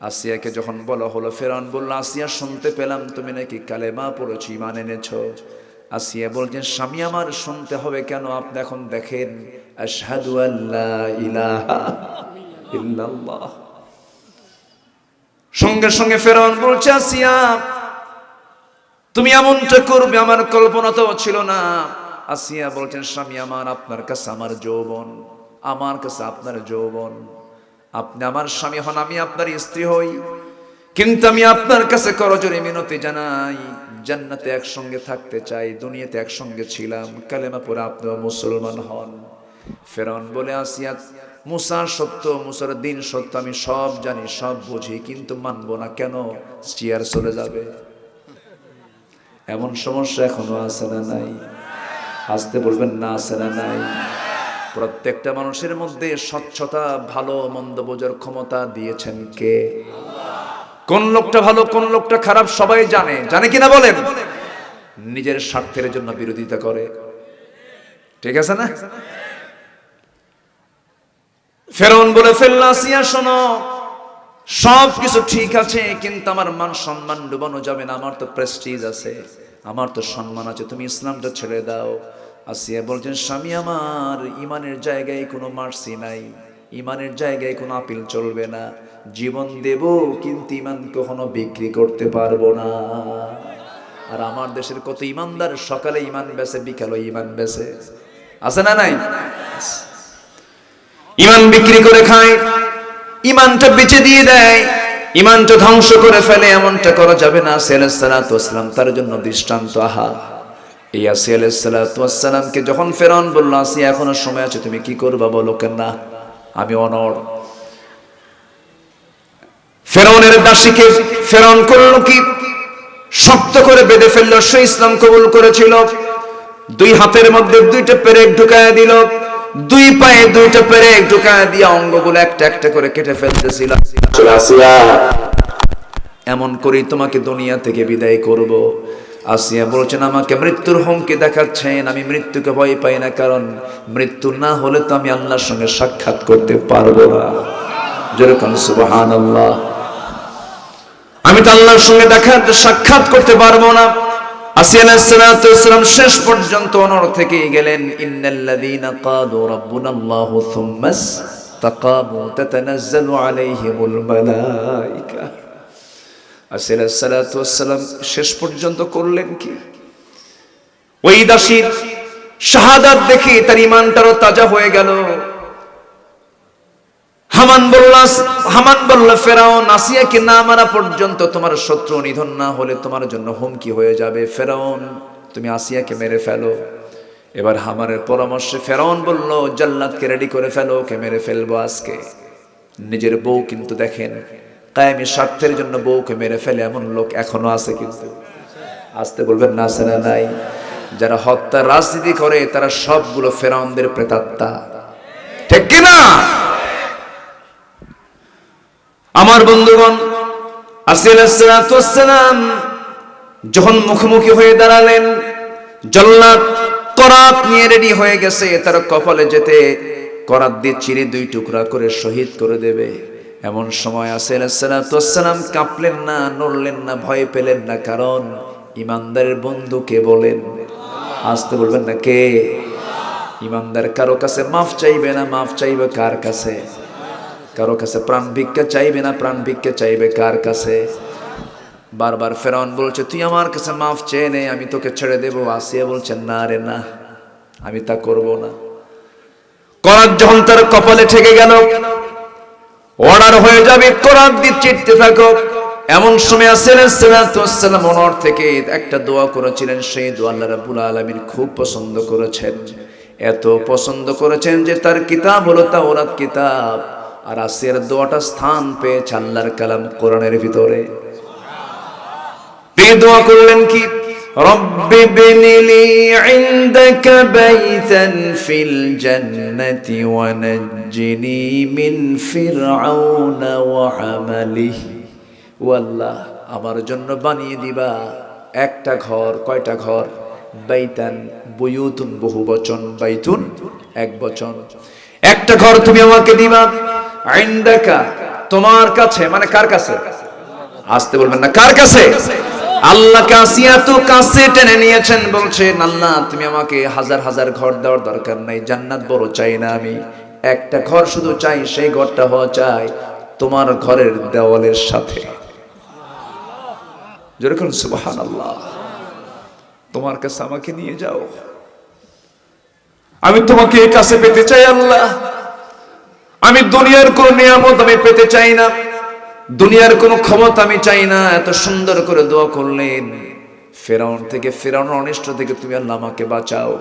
আসিয়াকে যখন বলা হলো, ফেরাউন বলল, আসিয়া শুনতে পেলাম তুমি নাকি কালেমা পড়েছো, ঈমান এনেছো। আসিয়া বলছেন, স্বামী আমার শুনতে হবে কেন, আপনি এখন দেখেন, আশহাদু আল্লা ইলাহা ইল্লাল্লাহ। সঙ্গে সঙ্গে ফেরাউন বলছে, আসিয়া তুমি এমনটা করবে আমার কল্পনাতেও ছিল না। আসিয়া বলছেন, স্বামী আমার, আপনার কাছে আমার যৌবন, আমার কাছে আপনার যৌবন। আপনি আমার স্বামী হন, আমি আপনার স্ত্রী হই, কিন্তু আমি আপনার কাছে করজোড়ে মিনতি জানাই, জান্নাতে একসঙ্গে থাকতে চাই, দুনিয়াতে একসঙ্গে ছিলাম, কালেমা পড়ে আপনিও মুসলমান হন। ফেরাউন বলে, আসিয়া মুসা সত্য, মুসার দিন সত্য, আমি সব জানি, সব বুঝি, কিন্তু মানবো না। কেন? চেয়ার চলে যাবে। এমন সমস্যা এখনো আছে না নাই? আসতে বলবেন না, আছে না নাই? প্রত্যেকটা মানুষের মধ্যে স্বচ্ছতা, ভালো মন্দ বোঝার ক্ষমতা দিয়েছেন কে? কোন লোকটা ভালো, কোন লোকটা খারাপ সবাই জানে, জানে কিনা বলেন? নিজের স্বার্থের জন্য বিরোধিতা করে, ঠিক আছে না? ফেরাউন বলে ফেলল, আসিয়া শোনো, সব কিছু ঠিক আছে, কিন্তু আমার মান সম্মান ডুবানো যাবে না, আমার তো প্রেস্টিজ আছে, আমার তো সম্মান আছে, তুমি ইসলামটা ছেড়ে দাও। আসিয়া বলছেন, স্বামী আমার, ইমানের জায়গায় কোনো মার্সি নাই, ইমানের জায়গায় কোনো আপিল চলবে না, জীবন দেব কিন্তু ইমান কখনো বিক্রি করতে পারবো না। আর আমার দেশের কত ইমানদার সকালে ইমান বেচে, বিকালে ইমান বেচে, আছে না নাই? ইমান বিক্রি করে খায়, ইমানটা বেচে দিয়ে দেয়, ইমানটা ধ্বংস করে ফেলে, এমনটা করা যাবে না। আসিয়া আলাইহিস সালাতু ওয়াস সালাম তার জন্য দৃষ্টান্ত। আহা, এই আসিয়া আলাইহিস সালাতু ওয়াস সালামকে যখন ফেরাউন বলল, আসিয়া এখনো সময় আছে, তুমি কি করবা বলো। কেন না, আমি অনড়। ফেরাউনের দাসীকে ফেরাউন করলো কি, শক্ত করে বেঁধে ফেললো। সে ইসলাম কবুল করেছিল, দুই হাতের মধ্যে দুইটা পেরেক ঢুকায় দিল, দুই পায়ে দুইটা পেরেক ঢুকায় দিয়া অঙ্গগুলো একটা একটা করে কেটে ফেলতেছিল। আসিয়া, এমন করি তোমাকে দুনিয়া থেকে বিদায় করব। আসিয়া বলছেন, আমাকে মৃত্যুর হুমকি দেখাচ্ছেন, আমি মৃত্যুকে ভয় পাই না, কারণ মৃত্যু না হলে তো আমি আল্লাহর সঙ্গে সাক্ষাৎ করতে পারবো না। যেরকম সুবহানাল্লাহ, আমি তো আল্লাহর সঙ্গে সাক্ষাৎ করতে পারবো না। আসিয়া আলাইহিস সালাতু ওয়াস সালাম শেষ পর্যন্ত অনড় থেকে গেলেন। ইন্নাল্লাযীনা ক্বালু রাব্বুনাল্লাহু সুম্মা ইসতাকামু তাতানাজ্জালু আলাইহিমুল মালায়েকা। আসিয়া আলাইহিস সালাতু ওয়াস সালাম শেষ পর্যন্ত করলেন কি, ওই দাসীর শাহাদাত দেখে তার ঈমানটাও তাজা হয়ে গেল। হামান বলল, ফেরাউন, আসিয়াকে না মারা পর্যন্ত তোমার শত্রু নিধন না হলে তোমার জন্য হুমকি হয়ে যাবে। ফেরাউন, তুমি আসিয়াকে মেরে ফেলো। এবার হামানের পরামর্শে ফেরাউন বলল, জাল্লাদকে রেডি করে ফেলো, ওকে মেরে ফেলবো আজকে। নিজের বউ কিন্তু দেখেন, কায়েমি স্বার্থের জন্য বউকে মেরে ফেলে এমন লোক এখনো আছে, কিন্তু আসতে বলবেন না, আছে না নাই? যারা হত্যার রাজনীতি করে তারা সবগুলো ফেরাউনদের প্রেতাত্মা, ঠিক কিনা? আমার বন্ধুগণ, আসিয়া আলাইহিস সালাতু ওয়াস সালাম যখন মুখোমুখি হয়ে দাঁড়ালেন, জল্লাদ করাত নিয়ে রেডি হয়ে গেছে, তার কপালে যেতে করাত দিয়ে চিরে দুই টুকরা করে শহীদ করে দেবে। এমন সময় আসিয়া আলাইহিস সালাতু ওয়াস সালাম কাঁপলেন না, নড়লেন না, ভয় পেলেন না, কারণ ইমানদারের বন্ধু কে বলেন? আসতে বলবেন না, কে? ইমানদার কারো কাছে মাফ চাইবে না, মাফ চাইবে কার কাছে? কারো কাছে প্রাণ ভিক্ষা চাইবে না, প্রাণ ভিক্ষা চাইবে কার কাছে? বারবার ফেরাউন বলছে, তুই আমার কাছে মাফ চেয়ে নে, আমি তোকে ছেড়ে দেবো। আসিয়া বলছেন, না রে না, আমি তা করব না। করাত যখন তার কপালে ঠেকে গেল, অর্ডার হয়ে যাবে, করাত দিয়ে চিটতে থাকো। এমন সময় আসিয়া আলাইহিস সালাতু ওয়াস সালাম অনড় থেকে একটা দোয়া করেছিলেন, সেই দোয়া আল্লাহ রাব্বুল আলামিন খুব পছন্দ করেছেন। এত পছন্দ করেছেন যে তার কিতাব হলো তাওরাত কিতাব, আর আসিয়ার দোয়াটা স্থান পেয়েছে আল্লাহর কালাম কোরআনের ভিতরে। তিনি দোয়া করলেন কি, রব্বি বিনিলি ইনদাকা বাইতান ফিল জান্নাতি ওয়া নাজ্জিনি মিন ফিরআউনা ওয়া আমালিহি। ও আল্লাহ, আমার জন্য বানিয়ে দিবা একটা ঘর। কয়টা ঘর? বাইতান, বুয়ুতুন বহু বচন, বাইতুন এক বচন। একটা ঘর তুমি আমাকে দিবা, ইনদাকা তোমার কাছে, মানে কার কাছে? আসতে বলবেন না, কার কাছে? আল্লাহকে আসিয়া তো কাছে টেনে নিয়েছেন, বলছেন আল্লাহ তুমি আমাকে হাজার হাজার ঘর দেওয়ার দরকার নাই, জান্নাত বড় চাই না, আমি একটা ঘর শুধু চাই, সেই ঘরটা হওয়া চাই তোমার ঘরের দেওয়ালের সাথে। যেরকম সুবহানাল্লাহ, তোমার কাছে আমাকে নিয়ে যাও, আমি তোমাকে কাছে পেতে চাই আল্লাহ। আমি দুনিয়ার কোন নিয়ামত আমি পেতে চাই না, দুনিয়ার কোন ক্ষমতা আমি চাই না। এত সুন্দর করে দোয়া করলেন, ফেরাউন থেকে, ফেরাউনের অনিষ্ট থেকে তুমি আল্লাহ আমাকে বাঁচাও।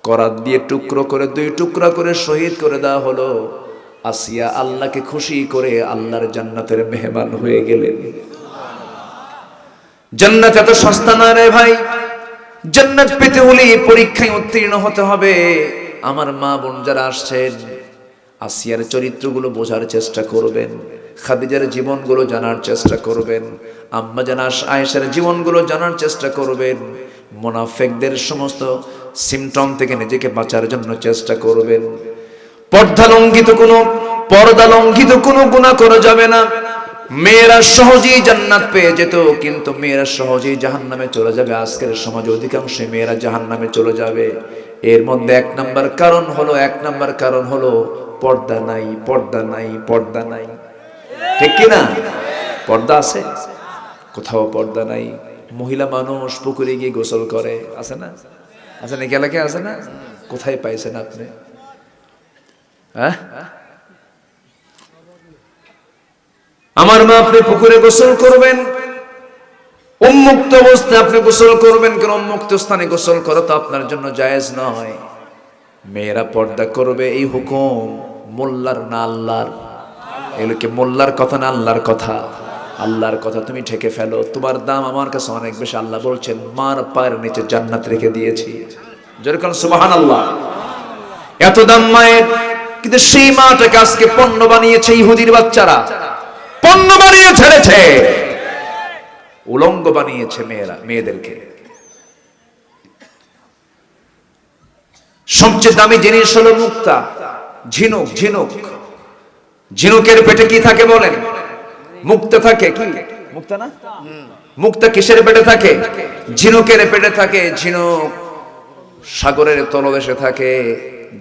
করাত দিয়ে টুকরো করে, 2 টুকরা করে শহীদ করে দেওয়া হলো। আসিয়া আল্লাহকে খুশি করে আল্লাহর জান্নাতের মেহমান হয়ে গেলেন। জান্নাত এত সস্তা না রে ভাই, জান্নাত পেতে হলে পরীক্ষায় উত্তীর্ণ হতে হবে। আমার মা বোন যারা আসছেন, আসিয়ার চরিত্রগুলো বোঝার চেষ্টা করবেন, খাদিজার জীবনগুলো জানার চেষ্টা করবেন, আম্মা জান আয়েশার জীবনগুলো জানার চেষ্টা করবেন। মুনাফিকদের সমস্ত সিমটম থেকে নিজেকে বাঁচার জন্য চেষ্টা করবেন। পর্দা লঙ্ঘিত কোনো গুনাহ করা যাবে না। মেয়েরা সহজেই জান্নাত পেয়ে যেত, কিন্তু মেয়েরা সহজেই জাহান্নামে চলে যাবে। আজকের সমাজে অধিকাংশ মেয়েরা জাহান্নামে চলে যাবে। এর মধ্যে 1 নাম্বার কারণ হলো পর্দা নাই, পর্দা নাই, পর্দা নাই। ঠিক কি না? পর্দা আছে, কোথাও পর্দা নাই। মহিলা মানুষ পুকুরে গিয়ে গোসল করে, আছে না? আছে নাকি এলাকায়? আছে না? কোথায় পাইছেন আপনি? হ্যাঁ, আমার মা, আপনি পুকুরে গোসল করবেন, উন্মুক্ত অবস্থায় আপনি গোসল করবেন, কারণ উন্মুক্ত স্থানে গোসল করা তো আপনার জন্য জায়েজ নয়। মেয়েরা পর্দা করবে, এই হুকুম মোল্লার না আল্লাহর? এগুলো কি মোল্লার কথা না আল্লাহর কথা? আল্লাহর কথা। তুমি ঠেকে ফেলো, তোমার দাম আমার কাছে অনেক বেশি। আল্লাহ বলছেন মার পায়ের নিচে জান্নাত রেখে দিয়েছি। যেরকম সুবহানাল্লাহ, এত দাম মায়ের, কিন্তু সেই মাটাকে আজকে পণ্য বানিয়েছে ইহুদির বাচ্চারা, পণ্য বানিয়ে ছেড়েছে, উলঙ্গ বানিয়েছে মেয়েদেরকে। সবচেয়ে দামি জিনিস হলো মুক্তা, ঝিনুক। ঝিনুকের পেটে কি থাকে বলেন? মুক্তা থাকে। কি মুক্তা না? মুক্তা কিসের পেটে থাকে? ঝিনুকের পেটে থাকে। ঝিনুক সাগরের তলদেশে থাকে।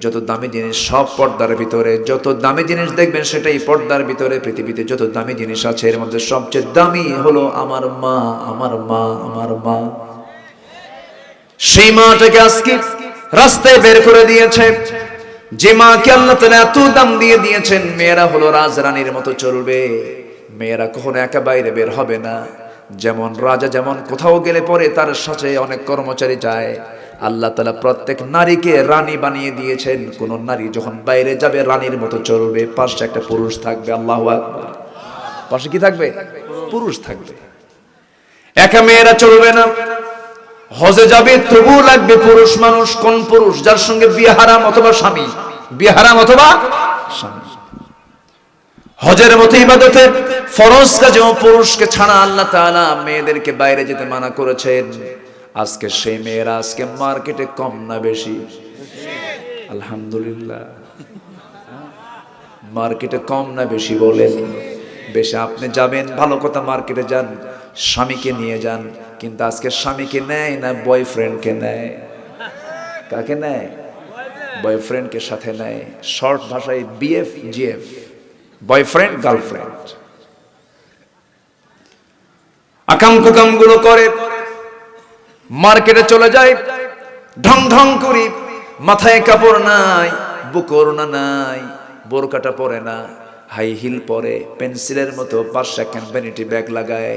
যত দামি জিনিস সব পর্দার ভিতরে, যত দামি জিনিস দেখবেন সেটাই পর্দার ভিতরে। পৃথিবীতে যত দামি জিনিস আছে এর মধ্যে সবচেয়ে দামি হলো আমার মা, আমার মা, আমার মা। সেই মাটাকে আজকে রাস্তায় বের করে দিয়েছে। যে মাকে আল্লাহ তাআলা এত দাম দিয়ে দিয়েছেন, মেয়েরা হলো রাজরানীর মতো চলবে। মেয়েরা কখনো একা বাইরে বের হবে না। যেমন রাজা যেমন কোথাও গেলে পরে তার সাথে অনেক কর্মচারী যায়, আল্লাহ তাআলা প্রত্যেক নারীকে রানী বানিয়ে দিয়েছেন। কোন নারী যখন বাইরে যাবে রানীর মতো চলবে, পাশে একটা পুরুষ থাকবে। আল্লাহু আকবার। পাশে কি থাকবে? পুরুষ থাকবে। একা মেয়েরা চলবে না। হজে যাবে তবু লাগবে পুরুষ মানুষ। কোন পুরুষ? যার সঙ্গে বিয়ে হারাম অথবা স্বামী, বিয়ে হারাম অথবা স্বামী। হজের মতো ইবাদতে ফরজ কাজে পুরুষকে ছাড়া আল্লাহ তাআলা মেয়েদেরকে বাইরে যেতে মানা করেছেন। আজকে সেই মেয়েরা আজকে মার্কেটে কম না বেশি? আলহামদুলিল্লাহ, মার্কেটে কম না বেশি বলেন? বেশি। আপনি যাবেন, ভালো কথা, মার্কেটে যান, স্বামীকে নিয়ে যান, কিন্তু আজকে স্বামীকে নেয় না, বয়ফ্রেন্ডকে নেয়। কাকে নেয়? বয়ফ্রেন্ডকে সাথে নেয়। শর্ট ভাষায় বিএফ জিএফ, বয়ফ্রেন্ড গার্লফ্রেন্ড। আকাম কুকাম গুলো করে মার্কেটে চলে যায়, ঢং ঢং করি, মাথায় কাপড় নাই, বুকর না নাই, বোরকাটা পরে না, হাই হিল পরে, পেন্সিলের মতো 5 ভ্যানিটি ব্যাগ লাগায়,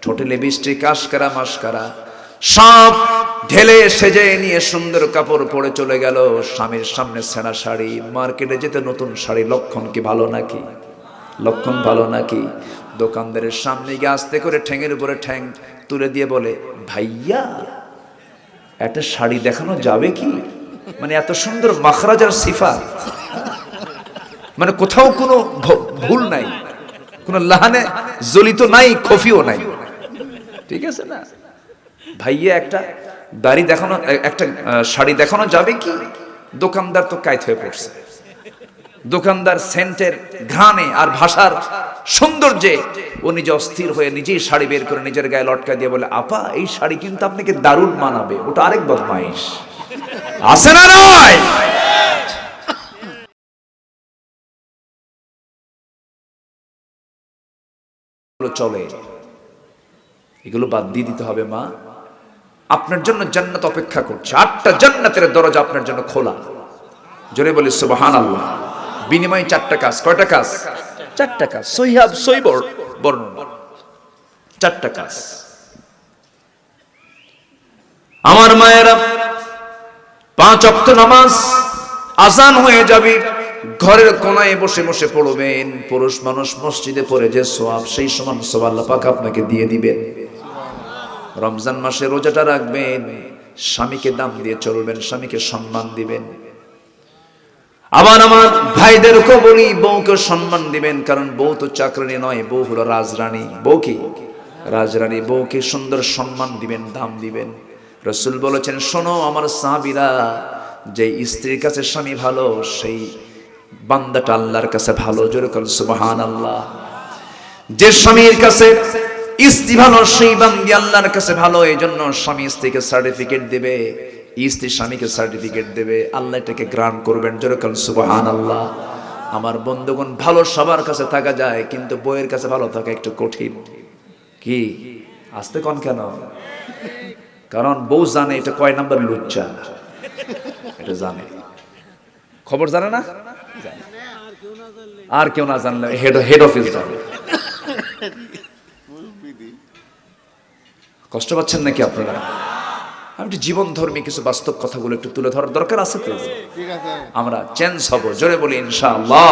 ঠোঁটে লিপস্টিক, আশকারা মাস্কারা সব ঢেলে সেজে নিয়ে সুন্দর কাপড় পরে চলে গেল। স্বামীর সামনে ছেঁড়া শাড়ি। মার্কেটে যেতে নতুন শাড়ি, লক্ষণ কি ভালো নাকি? লক্ষণ ভালো নাকি? দোকানদারের সামনে গিয়ে আস্তে করে ঠ্যাঙের উপরে ঠ্যাং তুলে দিয়ে বলে, ভাইয়া একটা শাড়ি দেখানো যাবে কি? মানে এত সুন্দর মাখরাজার সিফা, মানে কোথাও কোনো ভুল নাই, কোনো লাহানে জলিত নাই, খফিও নাই। ঠিক আছে না? ভাইয়া একটা দাড়ি দেখানো, একটা শাড়ি দেখানো যাবে কি? দোকানদার তো কাইত হয়ে পড়ছে। দোকানদার সেন্টের ঘ্রাণে আর ভাষার সৌন্দর্যে ও নিজে অস্থির হয়ে নিজেই শাড়ি বের করে নিজের গায়ে লটকা দিয়ে বলে, আপা এই শাড়ি কিন্তু আপনাকে দারুণ মানাবে। ওটা আরেক বদমাইশ, আছে না নয়? চলে, এগুলো বাদ দিয়ে দিতে হবে। মা, আপনার জন্য জান্নাত অপেক্ষা করছে, 8টা জান্নাতের দরজা আপনার জন্য খোলা। জোরে বলি সুবহানাল্লাহ। বিনিময়ে 4টা কাজ। কয়টা কাজ? 4টা কাজ। সহিহ বর্ণনা, 4টা কাজ। আমার মায়েরা, 5 ওয়াক্ত নামাজ আজান হয়ে যাবে, ঘরের কোনায় বসে বসে পড়বেন। পুরুষ মানুষ মসজিদে পড়ে যে সওয়াব, সেই সমান সওয়াব আল্লাহ পাক আপনাকে দিয়ে দিবেন। রমজান মাসে রোজাটা রাখবেন, স্বামীকে দাম দিয়ে চলবেন, স্বামীকে সম্মান দিবেন। আবার আমার ভাইদেরকে বলি, বউকে সম্মান দিবেন, কারণ বউ তো চাকরানি নয়, বউ হলো রাজরানী। বউ কি? রাজরানী। বউকে সুন্দর সম্মান দিবেন, দাম দিবেন। রাসূল বলেছেন, শোনো আমার সাহাবীরা, যে স্ত্রীর কাছে স্বামী ভালো, সেই বান্দাটা আল্লাহর কাছে ভালো। জোরে বলেন সুবহানাল্লাহ। যে স্বামীর কাছে স্ত্রী ভালো, সেই বান্দি আল্লাহর কাছে ভালো। এই জন্য স্বামী স্ত্রীকে সার্টিফিকেট দেবে, স্ত্রী স্বামীকে সার্টিফিকেট দেবে, আল্লাহ এটাকে গ্রান্ট করবেন। জোরে বলেন সুবহানাল্লাহ। আমার বন্ধুগণ, ভালো সবার কাছে থাকা যায়, কিন্তু বউয়ের কাছে ভালো থাকা একটু কঠিন। কি আসতে কোন কেন? কারণ বউ জানে এটা কয় নাম্বার লুচ্চা, এটা জানে। খবর জানে না? আর কেউ না জানলে হেড অফিস জানে। কষ্ট পাচ্ছেন নাকি আপনারা? আমি একটু জীবন ধর্মী কিছু বাস্তব কথাগুলো একটু তুলে ধরার দরকার আছে তো, আমরা চেঞ্জ হব। জোরে বলি ইনশাআল্লাহ।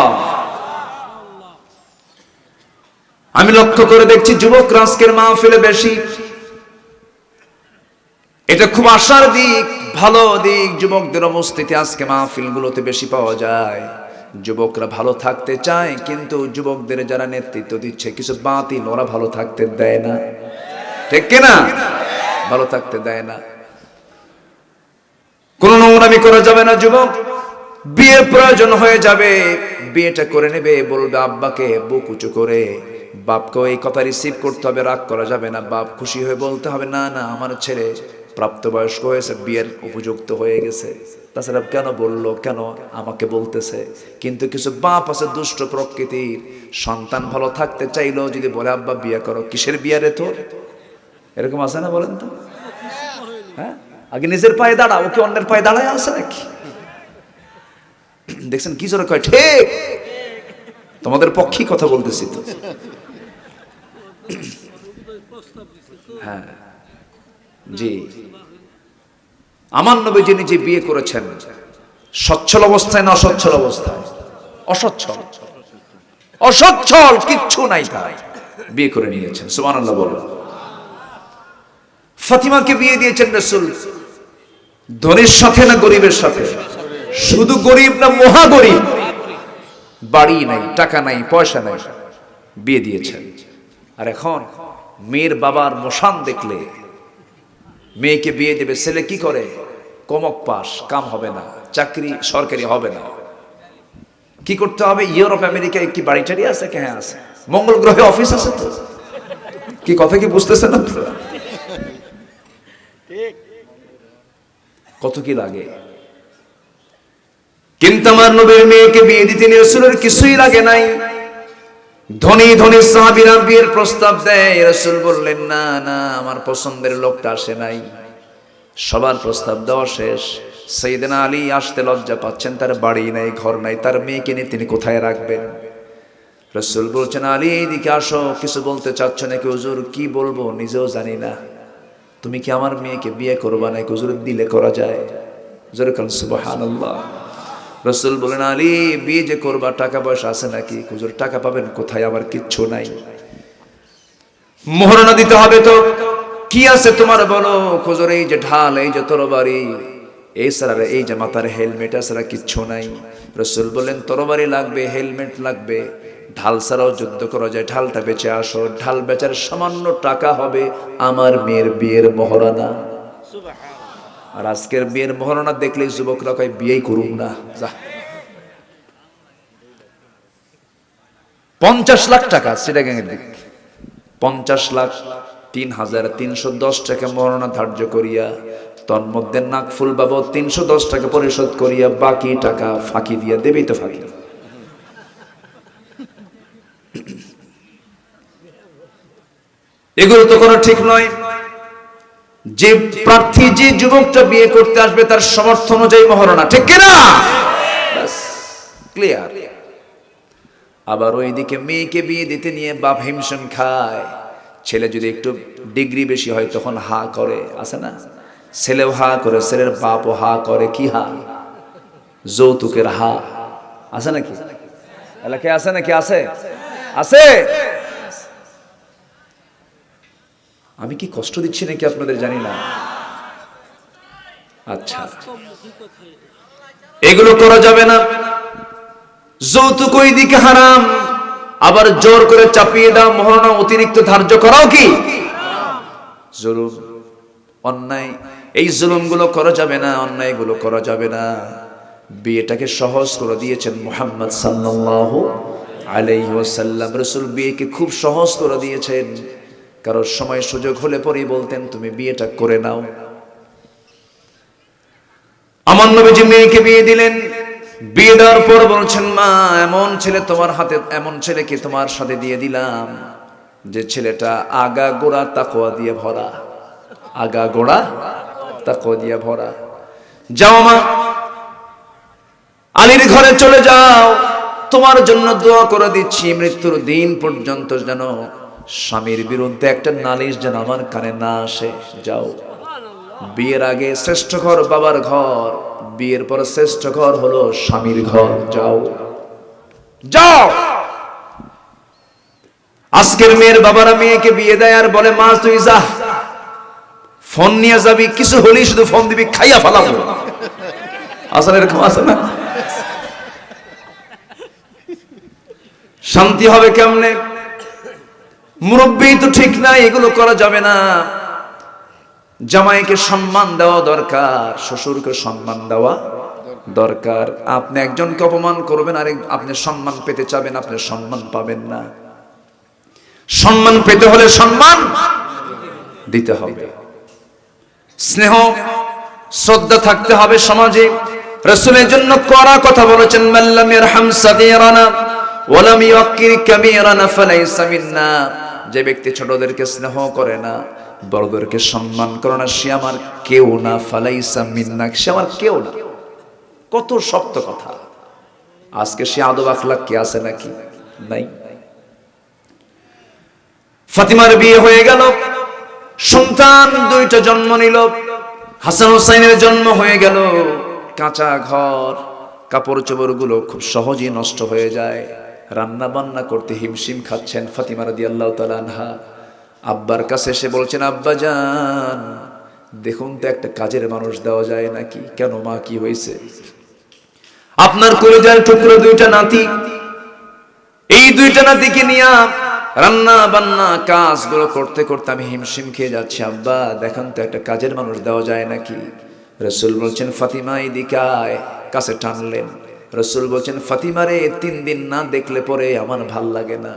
আমি লক্ষ্য করে দেখছি যুবকরা আজকের মাহফিলে বেশি, এটা খুব আশার দিক, ভালো দিক। যুবকদের উপস্থিতি আজকে মাহফিলগুলোতে বেশি পাওয়া যায়। যুবকরা ভালো থাকতে চায়, কিন্তু যুবকদের যারা নেতৃত্ব দিচ্ছে কিছু বাতিল, ওরা ভালো থাকতে দেয় না। ঠিক কিনা? ভালো থাকতে দেয় না। কোন নোংরামি করা যাবে না। যুবক বিয়ের প্রয়োজন হয়ে যাবে, বিয়েটা করে নেবে, বলবে আব্বাকে বুক উঁচু করে। বাপকেও এই কথা রিসিভ করতে হবে, রাগ করা যাবে না। বাপ খুশি হয়ে বলতে হবে, না না, আমার ছেলে প্রাপ্তবয়স্ক হয়েছে, বিয়ের উপযুক্ত হয়ে গেছে। তাছাড়া কেন বললো, কেন আমাকে বলতেছে? কিন্তু কিছু বাপ আছে দুষ্ট প্রকৃতির, সন্তান ভালো থাকতে চাইলেও যদি বলে আব্বা বিয়ে করো, কিসের বিয়ে রে তোর? এরকম আছে না বলেন তো? হ্যাঁ, আগে নিজের পায়ে দাঁড়া, ওকে অন্যের পায়ে দাঁড়ায় আছে নাকি? দেখছেন কি জোরে কয়? ঠিক, তোমাদের পক্ষেই কথা বলতেছি তো। হ্যাঁ জি, আমার নবী যিনি যে বিয়ে করেছেন, সচ্ছল অবস্থায় না অসচ্ছল অবস্থায়? অসচ্ছল, অসচ্ছল কিচ্ছু নাই, তাই বিয়ে করে নিয়েছেন। সুবহানাল্লাহ বলুন। ফাতিমাকে বিয়ে দিয়েছেন রাসূল ধনীর সাথে না গরিবের সাথে? শুধু গরিব না, মহা গরিব, বাড়ি নাই, টাকা নাই, পয়সা নাই, বিয়ে দিয়েছেন। আর এখন মেয়ের বাবার মোশান দেখলে মেয়েকে বিয়ে দেবে। ছেলে কি করে? কমক পাস, কাম হবে না, চাকরি সরকারি হবে না। কি করতে হবে? ইউরোপ আমেরিকায় কি বাড়ি টাড়ি আছে? হ্যাঁ আছে। মঙ্গল গ্রহে অফিস আছে তো? কি কথা কি বুঝতেছেন আপনারা? কত কি লাগে? কিন্তু আমার নবীর মেয়েকে বিয়ে দিতে রাসূলের কিছুই লাগে নাই। ধনী ধনী সাহাবীরা বিয়ের প্রস্তাব দেয়, রাসূল বললেন না না, আমার পছন্দের লোকটা আসে নাই। সবার প্রস্তাব দেওয়া শেষ। সাইয়েদনা আলী আসতে লজ্জা পাচ্ছেন, তার বাড়ি নাই, ঘর নাই, তার মেয়েকে নিয়ে তিনি কোথায় রাখবেন? রাসূল বলছেন, আলী এদিকে আসো, কিছু বলতে চাচ্ছ নাকি? হুজুর কি বলবো নিজেও জানি না। তুমি কি আমার মেয়েকে বিয়ে করবা নাকি? হুজুর দিলে করা যায়। হুজুর কাল সুবহানাল্লাহ। রাসূল বলেন, আলী বিয়ে যে করবা, টাকা পয়সা আছে নাকি? হুজুর টাকা পাবেন কোথায়, আমার কিচ্ছু নাই। মোহরানা দিতে হবে তো, কি আছে তোমার বলো? হুজুর এই যে ঢাল, এই যে তরবারি, এই ছাড়া এই যে মাথার হেলমেট, ছাড়া কিচ্ছু নাই। রাসূল বলেন, তরবারি লাগবে, হেলমেট লাগবে, ঢাল ছাড়াও যুদ্ধ করা যায়, ঢালটা বেচে আসো। ঢাল বেচার সামান্য টাকা হবে আমার মেয়ের বিয়ের মোহরানা। আর আজকের বিয়ের মোহরানা দেখলে যুবকরা কয় বিয়েই করুম না। যা, 50 লাখ টাকা চিটাগাংয়ের দিক, 50 লাখ 3,310 টাকা মহারণা ধার্য করিয়া তন্মধ্যে নাকফুল বাবদ 310 টাকা পরিশোধ করিয়া বাকি টাকা ফাঁকি দিয়া দেবেই তো ফাঁকি। এগুলো তো কোনো ঠিক নয়। যে প্রার্থী, যে যুবকটা বিয়ে করতে আসবে তার সমর্থন অনুযায়ী মহারণা, ঠিক কিনা? ক্লিয়ার। আবার ওইদিকে মেয়েকে বিয়ে দিতে নিয়ে বাপ হিমশিম খায়। ছেলে যদি একটু ডিগ্রি বেশি হয় তখন হা করে, আছে না? ছেলেও হা করে, ছেলের বাপও হা করে। কি হা? যৌতুকের হা। আছে নাকি এলাকায়? আছে নাকি? আছে, আছে। আমি কি কষ্ট দিচ্ছি নাকি আপনাদের জানি না। আচ্ছা, এগুলো করা যাবে না। যৌতুক ওই দিকে হারাম, আবার জোর করে চাপিয়ে দাও মহারণা অতিরিক্ত ধার্য করাও কি জুলুম, অন্যায়। এই জুলুমগুলো করা যাবে না, অন্যায়গুলো করা যাবে না। বিয়েটাকে সহজ করে দিয়েছেন মুহাম্মদ সাল্লাল্লাহু আলাইহি ওয়াসাল্লাম। রাসূল বিয়েকে খুব সহজ করে দিয়েছেন। কারণ সময় সুযোগ হলে পরেই বলতেন তুমি বিয়েটা করে নাও। আমার নবীজি মেয়েকে বিয়ে দিলেন। বিয়ে দেওয়ার পর বলছেন, মা এমন ছেলে তোমার হাতে, এমন ছেলেকে তোমার সাথে দিয়ে দিলাম যে ছেলেটা আগা গোড়া তাকওয়া দিয়ে ভরা, আগা গোড়া তাকওয়া দিয়ে ভরা। যাও মা, আলীর ঘরে চলে যাও, তোমার জন্য দোয়া করে দিচ্ছি মৃত্যুর দিন পর্যন্ত যেন স্বামীর বিরুদ্ধে একটা নালিশ যেন আমার কানে না আসে। যাও। বিয়ের আগে শ্রেষ্ঠ ঘর বাবার ঘর, বিয়ের পর শ্রেষ্ঠ ঘর হলো স্বামীর ঘর। যাও, যাও। আজকের মেয়ের বাবারা মেয়েকে বিয়ে দেয় আর বলে, মা তুই যা, ফোন নিয়ে যাবি, কিছু হলেই শুধু ফোন দিবি, খাইয়া ফেলাবো। আসলে এরকম আছে না? শান্তি হবে কেমনে? মুরব্বী তো ঠিক নাই, এগুলো করা যাবে না। জামাইকে সম্মান দেওয়া দরকার, শ্বশুরকে সম্মান দেওয়া দরকার। আপনি একজনকে অপমান করবেন আর আপনি সম্মান পেতে চাবেন, আপনি সম্মান পাবেন না। সম্মান পেতে হলে সম্মান দিতে হবে, স্নেহ শ্রদ্ধা থাকতে হবে সমাজে। রাসূলের জন্য কড়া কথা বলেছেন, মাল্লাম ইয়ারহাম সাগীরানা ওয়া লাম ইউক্কির কাবীরানা ফালাইসা মিন্না। যে ব্যক্তি ছোটদেরকে স্নেহ করে না, বড়দেরকে সম্মান করে না, সে আমার কেউ না। ফালাইসা মিন্না, সে আমার কেউ না। কত শক্ত কথা। আজকে সে আদব আখলাক কি আছে নাকি? নাই। ফাতিমার বিয়ে হয়ে গেল, সন্তান দুইটা জন্ম নিল। হাসান হুসাইনের জন্ম হয়ে গেল। কাঁচা ঘর, কাপড় চোপড় গুলো খুব সহজেই নষ্ট হয়ে যায়। রান্না বান্না করতে হিমশিম খাচ্ছেন ফাতিমা রাদিয়াল্লাহু তাআলা আনহা। আব্বার কাছে এসে বলছেন, আব্বা জান দেখুন তো একটা কাজের মানুষ দেওয়া যায় নাকি? কেন মা, কি হয়েছে? আপনার কলিজার টুকরো দুইটা নাতি, এই দুইটা নাতিকে নিয়ে রান্না বান্না কাজগুলো করতে করতে আমি হিমশিম খেয়ে যাচ্ছি। আব্বা দেখেন তো একটা কাজের মানুষ দেওয়া যায় নাকি? রাসূল বলছেন, ফাতিমা এদিকে আয়। কাছে টানলেন। রাসূল বলছেন, ফাতিমারে 3 দিন না দেখলে পরে আমার ভাল লাগে না।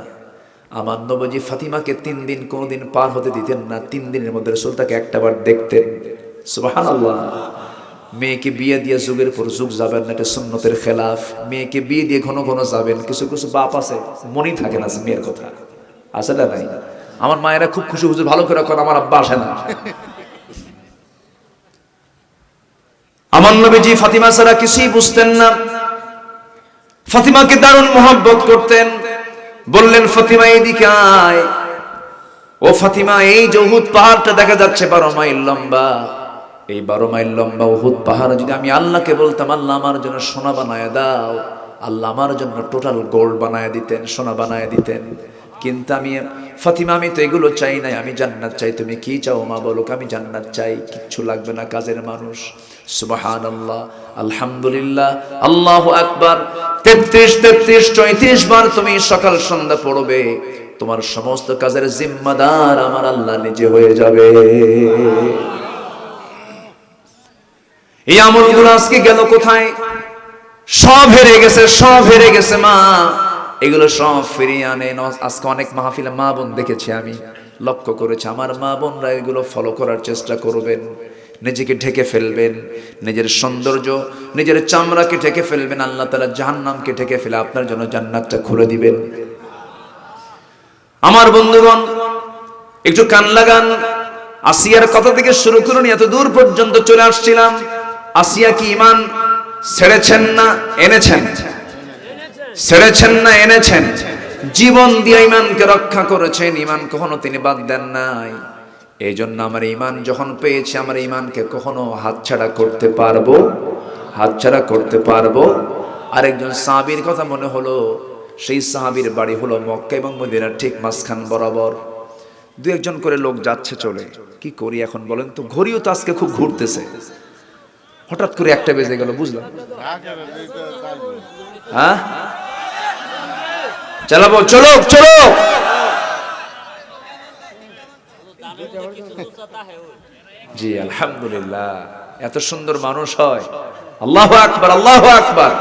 আমার নবীজি ফাতিমাকে 3 দিন কোনদিন পার হতে দিতেন না। 3 দিনের মধ্যে রাসূল তাকে একটাবার দেখতেন। সুবহানাল্লাহ। মেয়েকে বিয়ে দিয়ে যুগের পর যুগ যাবেন না, এটা সুন্নতের খেলাফ। মেয়েকে বিয়ে দিয়ে ঘন ঘন যাবেন। কিছু কিছু বাপ আছে মনেই থাকে না মেয়ের কথা, আছে না নাই? আমার মায়েরা খুব খুশি, হুজুর ভালো করে রাখেন, আমার আব্বা আসে না। আমার নবীজি ফাতিমা ছাড়া কিছুই বুঝতেন না। ফাতিমাকে দারুণ মহব্বত করতেন। বললেন, ফাতিমা এদিকে আয়। ও ফাতিমা, এই যে উহুদ পাহাড়টা দেখা যাচ্ছে 12 মাইল লম্বা, এই 12 মাইল লম্বা উহুদ পাহাড় যদি আমি আল্লাহকে বলতাম, আল্লাহ আমার জন্য সোনা বানায় দাও, আল্লাহ আমার জন্য টোটাল গোল্ড বানায় দিতেন, সোনা বানায় দিতেন। কিন্তু আমি ফাতিমা, আমি তো এগুলো চাই নাই, আমি জান্নাত চাই। তুমি কি চাও মা বলো? আমি জান্নাত চাই, কিচ্ছু লাগবে না, কাজের মানুষ। সুবহানাল্লাহ, আলহামদুলিল্লাহ, আল্লাহু আকবার। 33 34 বার তুমি সকাল সন্ধ্যা পড়বে, তোমার সমস্ত কাজের জিম্মাদার আমার আল্লাহ নিজে হয়ে যাবে। এই আমলগুলো আজকে গেল কোথায়? সব হেরে গেছে, সব হেরে গেছে মা। এগুলো সব ফিরিয়ে আনেন। আজকে অনেক মাহফিলে মা বোন দেখেছি, আমি লক্ষ্য করেছি, আমার মা বোনরা এগুলো ফলো করার চেষ্টা করবেন। নিজেকে ঢেকে ফেলবেন, নিজের সৌন্দর্য, নিজের চামড়াকে ঢেকে ফেলবেন, আল্লাহ তাআলা জাহান্নামকে ঢেকে ফেলে আপনার জন্য জান্নাতটা খুলে দিবেন। আমার বন্ধুগণ, একটু কান লাগান। আসিয়ার কথা থেকে শুরু করুন, এত দূর পর্যন্ত চলে আসছিলাম। আসিয়া কি ঈমান ছেড়েছেন না এনেছেন? ছেড়েছেন না এনেছেন? জীবন দিয়ে ঈমানকে রক্ষা করেছেন, ঈমান কখনো তিনি বাদ দেন নাই। এই জন্য আমার ঈমান যখন পেয়েছি, আমার ঈমানকে কখনো হাতছাড়া করতে পারবো, হাতছাড়া করতে পারবো। আরেকজন সাহাবীর কথা মনে হলো, সেই সাহাবীর বাড়ি হলো মক্কা এবং মদিনার ঠিক মাঝখান বরাবর। দু একজন করে লোক যাচ্ছে চলে, কি করি এখন বলেন তো? ঘড়িও তো আজকে খুব ঘুরতেছে, হঠাৎ করে একটা বেজে গেল, বুঝলাম। হ্যাঁ, চালাবো, চলো চলো। জি আলহামদুলিল্লাহ, এত সুন্দর মানুষ হয়। আল্লাহু আকবার, আল্লাহু আকবার।